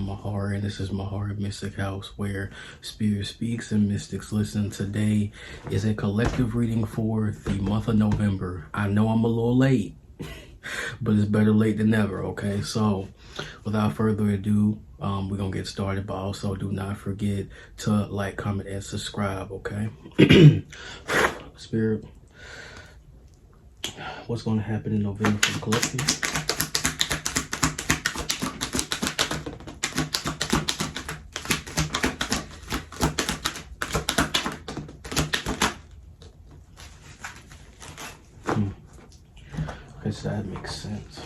Mahari, and this is Mahari Mystic House, where Spirit speaks and mystics listen. Today is a collective reading for the month of November. I know I'm a little late, but it's better late than never, okay? So, without further ado, we're going to get started, but also do not forget to like, comment, and subscribe, okay? Spirit, what's going to happen in November for the collective? Okay, so that makes sense.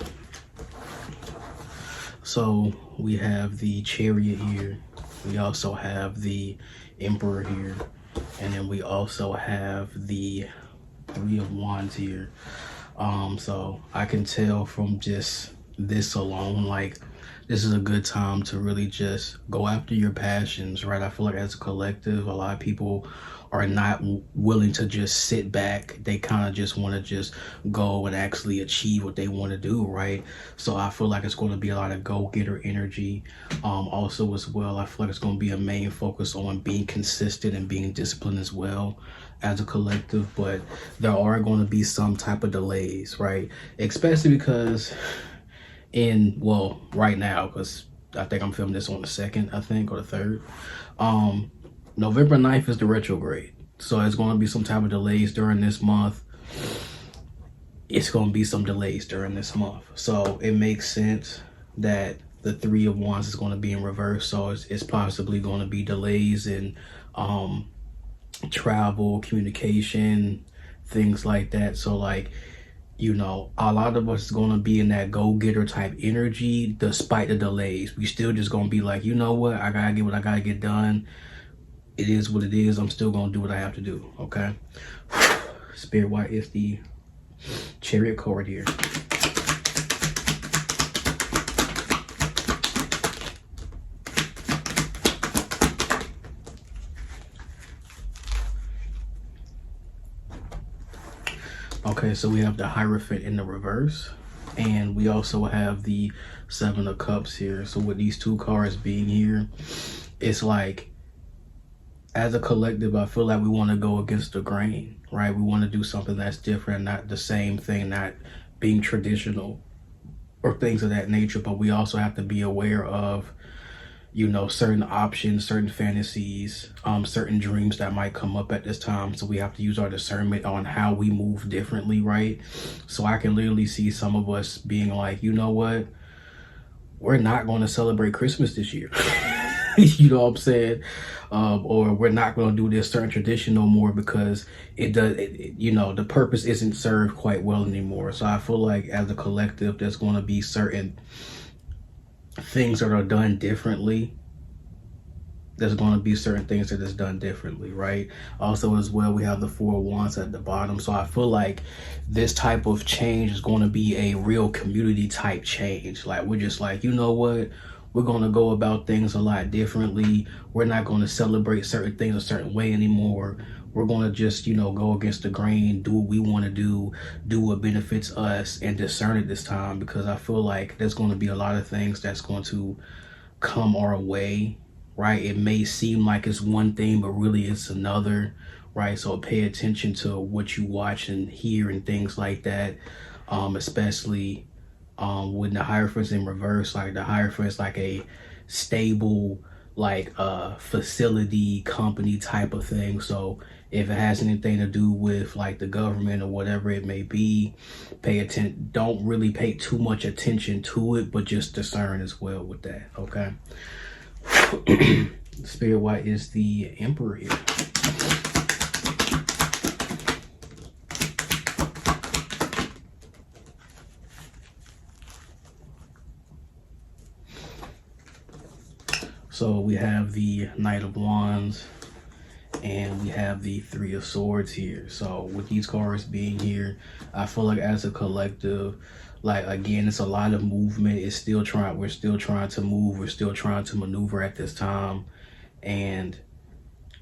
So we have the Chariot here. We also have the Emperor here. And then we also have the Three of Wands here. So I can tell from just this alone, like, this is a good time to really just go after your passions, right? I feel like as a collective, a lot of people are not willing to just sit back. They kind of just want to just go and actually achieve what they want to do, right? So I feel like it's going to be a lot of go-getter energy. Also as well, I feel like it's going to be a main focus on being consistent and being disciplined as well as a collective. But there are going to be some type of delays, right? Especially because right now, because I think I'm filming this on the 2nd, I think, or the 3rd. November 9th is the retrograde. So it's going to be some type of delays during this month. It's going to be some delays during this month. So it makes sense that the Three of Wands is going to be in reverse. So it's possibly going to be delays in travel, communication, things like that. So like, you know, a lot of us is going to be in that go-getter type energy despite the delays. We still just going to be like, you know what, I got to get what I got to get done. It is what it is. I'm still going to do what I have to do, okay? Spirit, why is the Chariot card here? Okay, so we have the Hierophant in the reverse, and we also have the Seven of Cups here. So with these two cards being here, it's like, as a collective, I feel like we want to go against the grain, right? We want to do something that's different, not the same thing, not being traditional or things of that nature. But we also have to be aware of, you know, certain options, certain fantasies, certain dreams that might come up at this time. So we have to use our discernment on how we move differently, right? So I can literally see some of us being like, you know what? We're not going to celebrate Christmas this year. You know what I'm saying? Or we're not going to do this certain tradition no more because you know, the purpose isn't served quite well anymore. So I feel like as a collective, there's going to be certain things that are done differently. There's going to be certain things that is done differently, right? Also as well, we have the Four of Wands at the bottom. So I feel like this type of change is going to be a real community type change. Like, we're just like, you know what? We're going to go about things a lot differently. We're not going to celebrate certain things a certain way anymore. We're going to just, you know, go against the grain, do what we want to do what benefits us, and discern it this time, because I feel like there's going to be a lot of things that's going to come our way, right? It may seem like it's one thing, but really it's another, right? So pay attention to what you watch and hear and things like that, especially when the Hierophant's in reverse. Like, the Hierophant's like a stable, like facility company type of thing. So if it has anything to do with like the government or whatever it may be, pay attention. Don't really pay too much attention to it, but just discern as well with that, okay? Spirit, why is the Emperor here? So we have the Knight of Wands and we have the Three of Swords here. So with these cards being here, I feel like as a collective, like, again, it's a lot of movement. We're still trying to move. We're still trying to maneuver at this time. And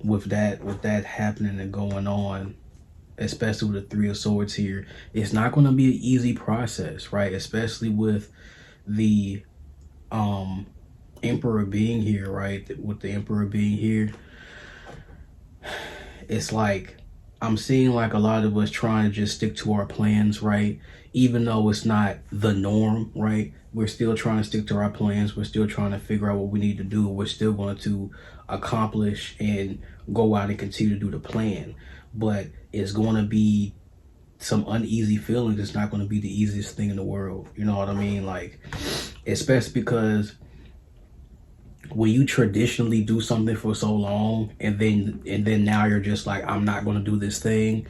with that happening and going on, especially with the Three of Swords here, it's not going to be an easy process, right? Especially with the Emperor being here, right? With the Emperor being here, it's like I'm seeing like a lot of us trying to just stick to our plans, right? Even though it's not the norm, right? We're still trying to stick to our plans. We're still trying to figure out what we need to do. We're still going to accomplish and go out and continue to do the plan. But it's going to be some uneasy feelings. It's not going to be the easiest thing in the world. You know what I mean? Like, especially because when you traditionally do something for so long and then now you're just like, I'm not going to do this thing,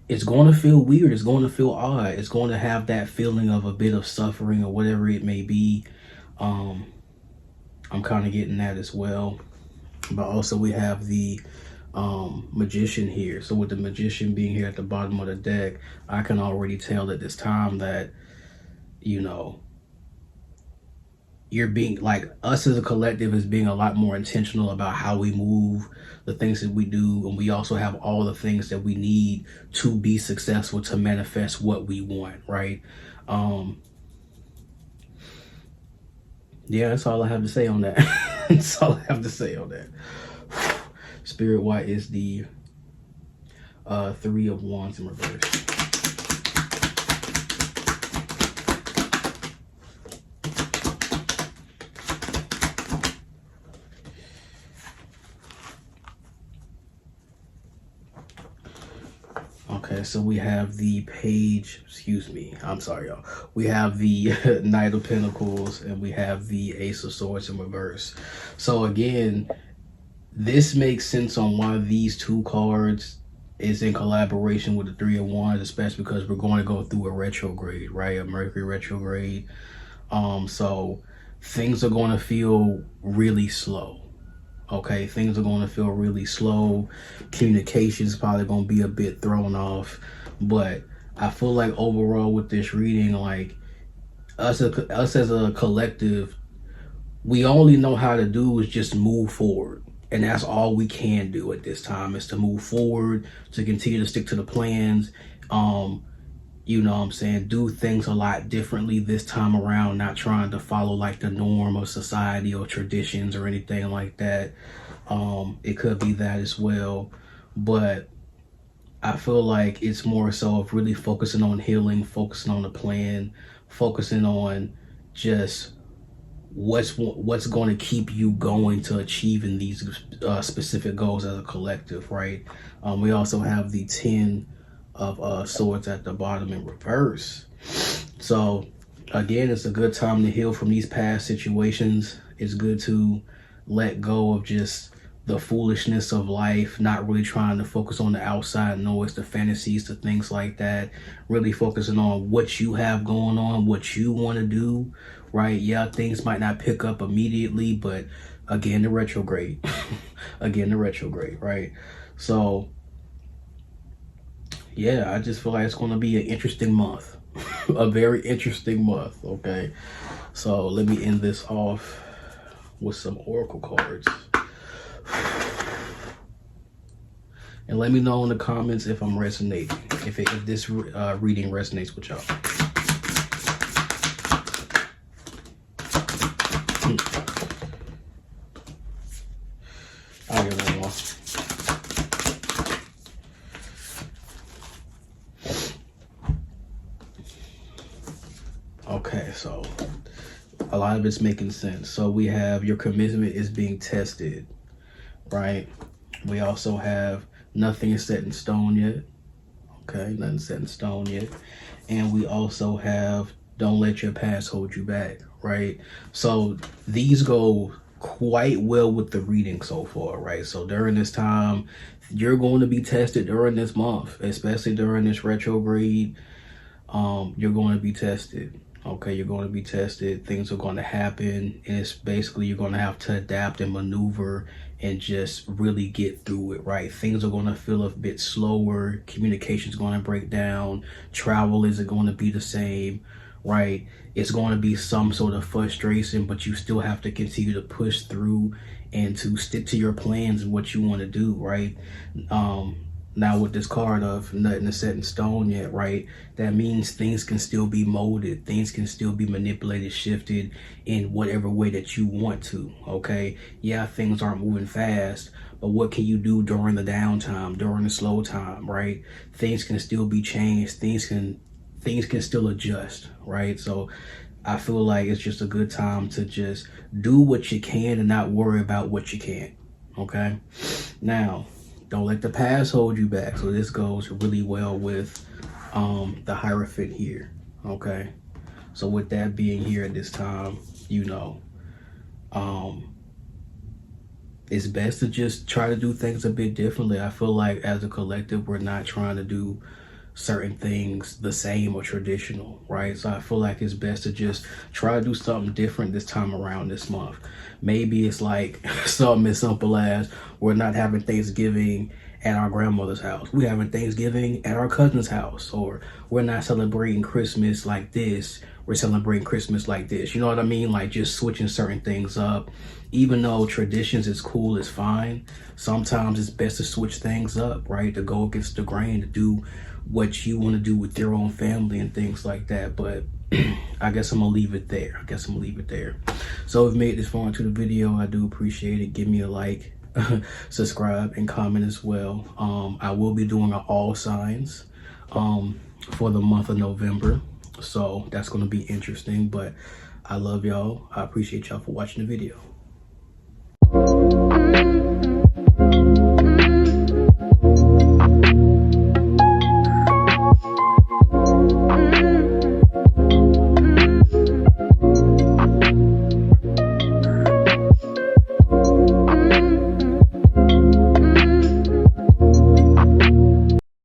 it's going to feel weird. It's going to feel odd. It's going to have that feeling of a bit of suffering or whatever it may be. I'm kind of getting that as well. But also we have the Magician here. So with the Magician being here at the bottom of the deck, I can already tell at this time that, you know, you're being like, us as a collective is being a lot more intentional about how we move, the things that we do, and we also have all the things that we need to be successful, to manifest what we want, right? Yeah, that's all I have to say on that. That's all I have to say on that. Spirit, why is the 3 of Wands in reverse? Okay, so we have the Page, excuse me, I'm sorry, y'all. We have the Knight of Pentacles and we have the Ace of Swords in reverse. So again, this makes sense on why these two cards is in collaboration with the 3 of Wands, especially because we're going to go through a retrograde, right? A Mercury retrograde. So things are going to feel really slow. Okay, things are going to feel really slow. Communication is probably going to be a bit thrown off. But I feel like overall with this reading, like us as a collective, we only know how to do is just move forward. And that's all we can do at this time, is to move forward, to continue to stick to the plans. You know what I'm saying? Do things a lot differently this time around, not trying to follow like the norm of society or traditions or anything like that. It could be that as well. But I feel like it's more so of really focusing on healing, focusing on the plan, focusing on just what's going to keep you going to achieving these specific goals as a collective, right? We also have the 10 of Swords at the bottom in reverse. So again, it's a good time to heal from these past situations. It's good to let go of just the foolishness of life, not really trying to focus on the outside noise, the fantasies, the things like that. Really focusing on what you have going on, what you want to do, right? Yeah, things might not pick up immediately, but again, the retrograde. Again, the retrograde, right? So yeah, I just feel like it's going to be an interesting month. A very interesting month, okay? So let me end this off with some oracle cards. And let me know in the comments if I'm resonating, if this reading resonates with y'all. I'll give one more. Okay, so a lot of it's making sense. So we have your commitment is being tested, right? We also have nothing is set in stone yet. Okay, nothing set in stone yet. And we also have don't let your past hold you back, right? So these go quite well with the reading so far, right? So during this time, you're going to be tested during this month, especially during this retrograde. You're going to be tested. Okay, you're going to be tested. Things are going to happen, and it's basically you're going to have to adapt and maneuver and just really get through it, right? Things are going to feel a bit slower. Communication is going to break down. Travel isn't going to be the same, right? It's going to be some sort of frustration, but you still have to continue to push through and to stick to your plans and what you want to do, right? Now with this card of nothing is set in stone yet, right? That means things can still be molded. Things can still be manipulated, shifted in whatever way that you want to, okay? Yeah, things aren't moving fast, but what can you do during the downtime, during the slow time, right? Things can still be changed. Things can still adjust, right? So I feel like it's just a good time to just do what you can and not worry about what you can't, okay? Now, don't let the past hold you back. So this goes really well with the Hierophant here, okay? So with that being here at this time, you know, it's best to just try to do things a bit differently. I feel like as a collective, we're not trying to do certain things the same or traditional, right? So I feel like it's best to just try to do something different this time around this month. Maybe it's like something as simple as we're not having Thanksgiving at our grandmother's house. We're having Thanksgiving at our cousin's house, or we're not celebrating Christmas like this. We're celebrating Christmas like this. You know what I mean? Like just switching certain things up. Even though traditions is cool, it's fine. Sometimes it's best to switch things up, right? To go against the grain, to do what you want to do with your own family and things like that. But I guess I'm gonna leave it there. So if you made this far into the video, I do appreciate it. Give me a like, subscribe, and comment as well. I will be doing an all signs for the month of November, so that's going to be interesting. But I love y'all. I appreciate y'all for watching the video.